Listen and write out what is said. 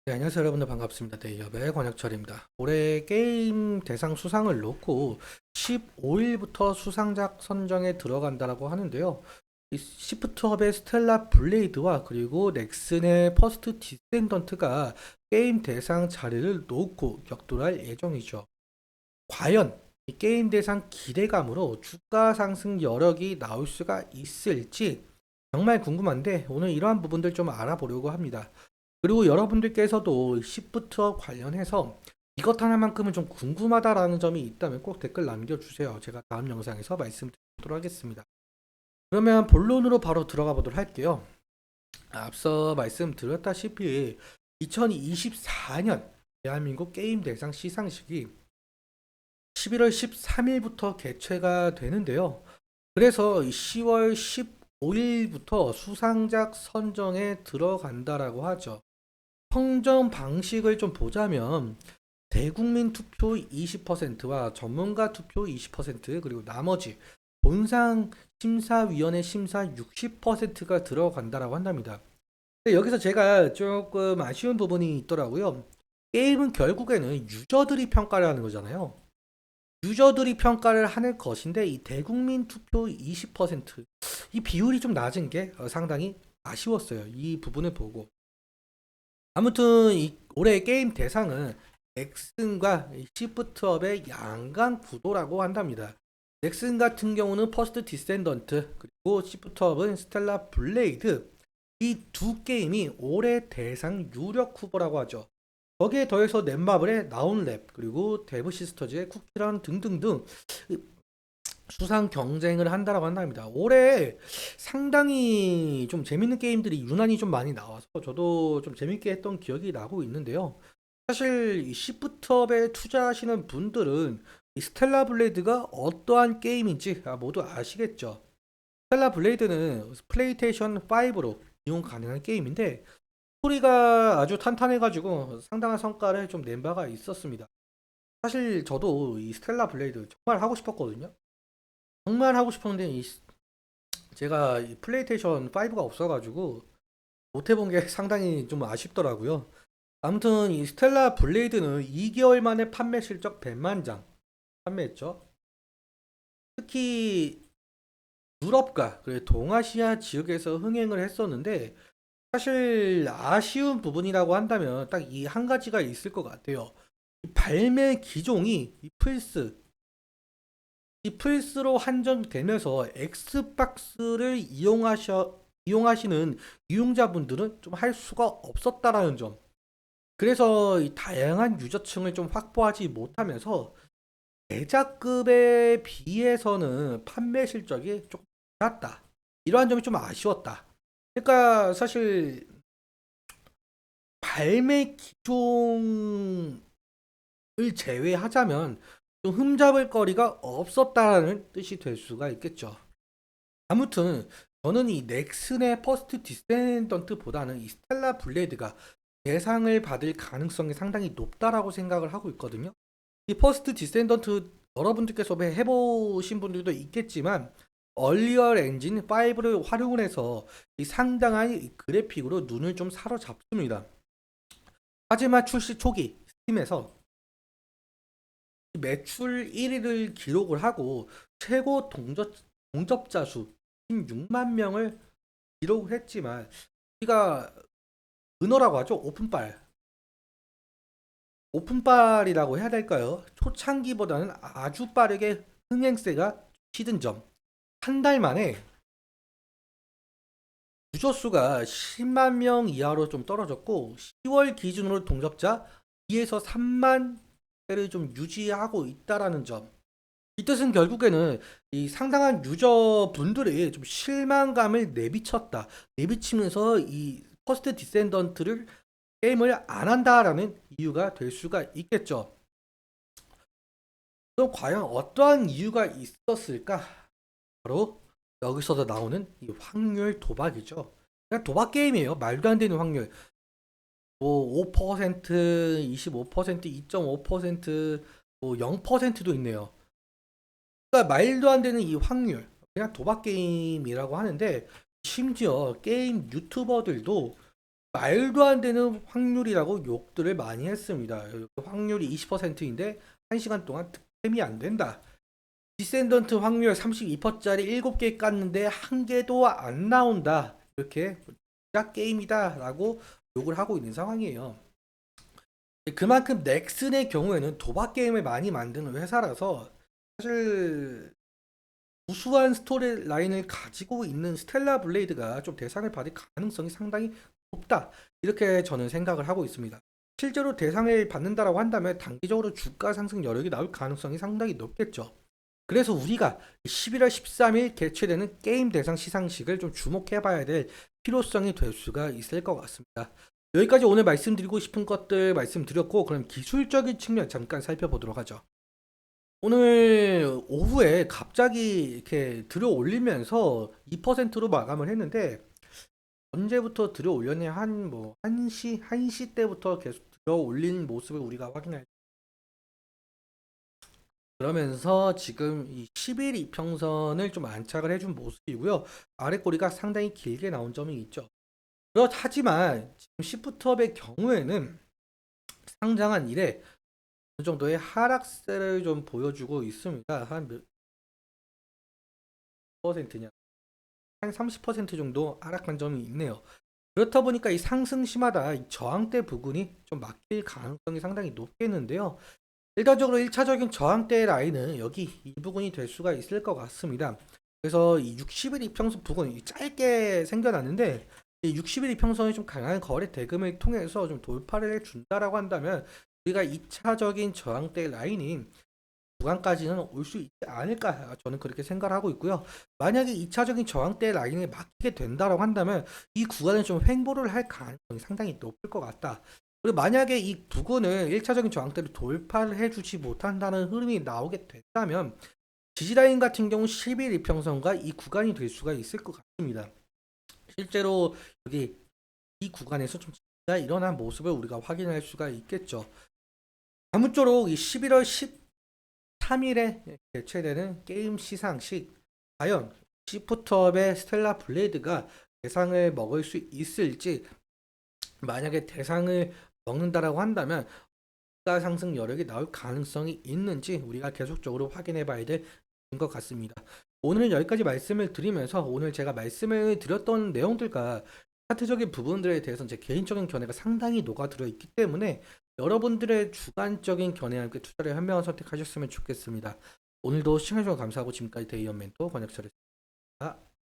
네, 안녕하세요 여러분들 반갑습니다. 대기업의 권혁철입니다. 올해 게임 대상 수상을 놓고 15일부터 수상작 선정에 들어간다라고 하는데요. 이 시프트업의 스텔라 블레이드와 그리고 넥슨의 퍼스트 디센던트가 게임 대상 자리를 놓고 격돌할 예정이죠. 과연 이 게임 대상 기대감으로 주가 상승 여력이 나올 수가 있을지 정말 궁금한데 오늘 이러한 부분들 좀 알아보려고 합니다. 그리고 여러분들께서도 시프트업 관련해서 이것 하나만큼은 좀 궁금하다라는 점이 있다면 꼭 댓글 남겨주세요. 제가 다음 영상에서 말씀드리도록 하겠습니다. 그러면 본론으로 바로 들어가 보도록 할게요. 앞서 말씀드렸다시피 2024년 대한민국 게임 대상 시상식이 11월 13일부터 개최가 되는데요. 그래서 10월 15일부터 수상작 선정에 들어간다라고 하죠. 선정 방식을 좀 보자면 대국민 투표 20%와 전문가 투표 20% 그리고 나머지 본상 심사위원회 심사 60%가 들어간다라고 한답니다. 근데 여기서 제가 조금 아쉬운 부분이 있더라고요. 게임은 결국에는 유저들이 평가를 하는 거잖아요. 유저들이 평가를 하는 것인데 이 대국민 투표 20%이 비율이 좀 낮은 게 상당히 아쉬웠어요. 이 부분을 보고. 아무튼 이 올해 게임 대상은 넥슨과 시프트업의 양강 구도라고 한답니다. 넥슨 같은 경우는 퍼스트 디센던트 그리고 시프트업은 스텔라 블레이드 이 두 게임이 올해 대상 유력 후보라고 하죠. 거기에 더해서 넷마블의 나운랩 그리고 데브 시스터즈의 쿠키런 등등등 수상 경쟁을 한다라고 한답니다. 올해 상당히 좀 재밌는 게임들이 유난히 좀 많이 나와서 저도 좀 재밌게 했던 기억이 나고 있는데요. 사실 이 시프트업에 투자하시는 분들은 이 스텔라 블레이드가 어떠한 게임인지 모두 아시겠죠. 스텔라 블레이드는 플레이스테이션 5로 이용 가능한 게임인데 스토리가 아주 탄탄해가지고 상당한 성과를 좀 낸 바가 있었습니다. 사실 저도 이 스텔라 블레이드 정말 하고 싶었거든요. 정말 하고 싶었는데 제가 이 플레이스테이션 5가 없어가지고 못 해본 게 상당히 좀 아쉽더라고요. 아무튼 이 스텔라 블레이드는 2개월 만에 판매 실적 100만 장 판매했죠. 특히 유럽과 그리고 동아시아 지역에서 흥행을 했었는데 사실 아쉬운 부분이라고 한다면 딱 이 한 가지가 있을 것 같아요. 이 발매 기종이 이 플스로 한정되면서 엑스박스를 이용하시는 이용자분들은 좀 할 수가 없었다라는 점. 그래서 이 다양한 유저층을 좀 확보하지 못하면서 대작급에 비해서는 판매 실적이 조금 낮다. 이러한 점이 좀 아쉬웠다. 그러니까 사실 발매 기종을 제외하자면 좀 흠잡을 거리가 없었다라는 뜻이 될 수가 있겠죠. 아무튼 저는 이 넥슨의 퍼스트 디센던트보다는 이 스텔라 블레이드가 대상을 받을 가능성이 상당히 높다라고 생각을 하고 있거든요. 이 퍼스트 디센던트 여러분들께서 해보신 분들도 있겠지만 얼리얼 엔진 5를 활용을 해서 이 상당한 이 그래픽으로 눈을 좀 사로잡습니다. 하지만 출시 초기 스팀에서 매출 1위를 기록을 하고 최고 동접자 수 16만 명을 기록을 했지만 우리가 은어라고 하죠. 오픈빨이라고 해야 될까요? 초창기보다는 아주 빠르게 흥행세가 치든 점. 한 달 만에 유저 수가 10만 명 이하로 좀 떨어졌고 10월 기준으로 동접자 2에서 3만 대를 좀 유지하고 있다라는 점. 이 뜻은 결국에는 이 상당한 유저분들이 좀 실망감을 내비치면서 이 퍼스트 디센던트를 게임을 안 한다라는 이유가 될 수가 있겠죠. 그럼 과연 어떠한 이유가 있었을까? 바로 여기서도 나오는 이 확률 도박이죠. 그냥 도박 게임이에요. 말도 안 되는 확률. 뭐 5%, 25%, 2.5%, 뭐 0%도 있네요. 그러니까 말도 안 되는 이 확률. 그냥 도박 게임이라고 하는데 심지어 게임 유튜버들도 말도 안 되는 확률이라고 욕들을 많이 했습니다. 확률이 20%인데 1시간 동안 득템이 안 된다. 디센던트 확률 32%짜리 7개 깠는데 한 개도 안 나온다. 이렇게 짜 게임이다 라고 욕을 하고 있는 상황이에요. 그만큼 넥슨의 경우에는 도박 게임을 많이 만드는 회사라서 사실 우수한 스토리 라인을 가지고 있는 스텔라 블레이드가 좀 대상을 받을 가능성이 상당히 높다. 이렇게 저는 생각을 하고 있습니다. 실제로 대상을 받는다라고 한다면 단기적으로 주가 상승 여력이 나올 가능성이 상당히 높겠죠. 그래서 우리가 11월 13일 개최되는 게임 대상 시상식을 좀 주목해 봐야 될 필요성이 될 수가 있을 것 같습니다. 여기까지 오늘 말씀드리고 싶은 것들 말씀드렸고, 그럼 기술적인 측면 잠깐 살펴보도록 하죠. 오늘 오후에 갑자기 이렇게 들어 올리면서 2%로 마감을 했는데, 언제부터 들어 올렸냐? 한 뭐 1시 때부터 계속 들어 올린 모습을 우리가 확인할. 그러면서 지금 이 10일 이평선을 좀 안착을 해준 모습이고요. 아래 꼬리가 상당히 길게 나온 점이 있죠. 그렇지만 지금 시프트업의 경우에는 상장한 이래 어느 정도의 하락세를 좀 보여주고 있습니다. 한 몇 퍼센트냐? 한 30% 정도 하락한 점이 있네요. 그렇다 보니까 이 상승시마다 이 저항대 부근이 좀 막힐 가능성이 상당히 높겠는데요. 일단적으로 1차적인 저항대 라인은 여기 이 부분이 될 수가 있을 것 같습니다. 그래서 이 60일 이평선 부분이 짧게 생겨났는데 이 60일 이평선이 좀 강한 거래 대금을 통해서 좀 돌파를 해준다라고 한다면 우리가 2차적인 저항대 라인인 구간까지는 올 수 있지 않을까 저는 그렇게 생각을 하고 있고요. 만약에 2차적인 저항대 라인에 막히게 된다라고 한다면 이 구간은 좀 횡보를 할 가능성이 상당히 높을 것 같다. 그리고 만약에 이 부근을 1차적인 저항대를 돌파를 해주지 못한다는 흐름이 나오게 된다면 지지라인 같은 경우 10일 이평선과 이 구간이 될 수가 있을 것 같습니다. 실제로 여기 이 구간에서 좀 지지가 일어난 모습을 우리가 확인할 수가 있겠죠. 아무쪼록 이 11월 13일에 개최되는 게임 시상식 과연 시프트업의 스텔라 블레이드가 대상을 먹을 수 있을지, 만약에 대상을 먹는다라고 한다면 주가 상승 여력이 나올 가능성이 있는지 우리가 계속적으로 확인해 봐야 될 것 같습니다. 오늘은 여기까지 말씀을 드리면서 오늘 제가 말씀을 드렸던 내용들과 차트적인 부분들에 대해서 제 개인적인 견해가 상당히 녹아들어 있기 때문에 여러분들의 주관적인 견해와 함께 투자를 현명한 선택하셨으면 좋겠습니다. 오늘도 시청해주셔서 감사하고 지금까지 데이언 멘토 권혁철이었습니다.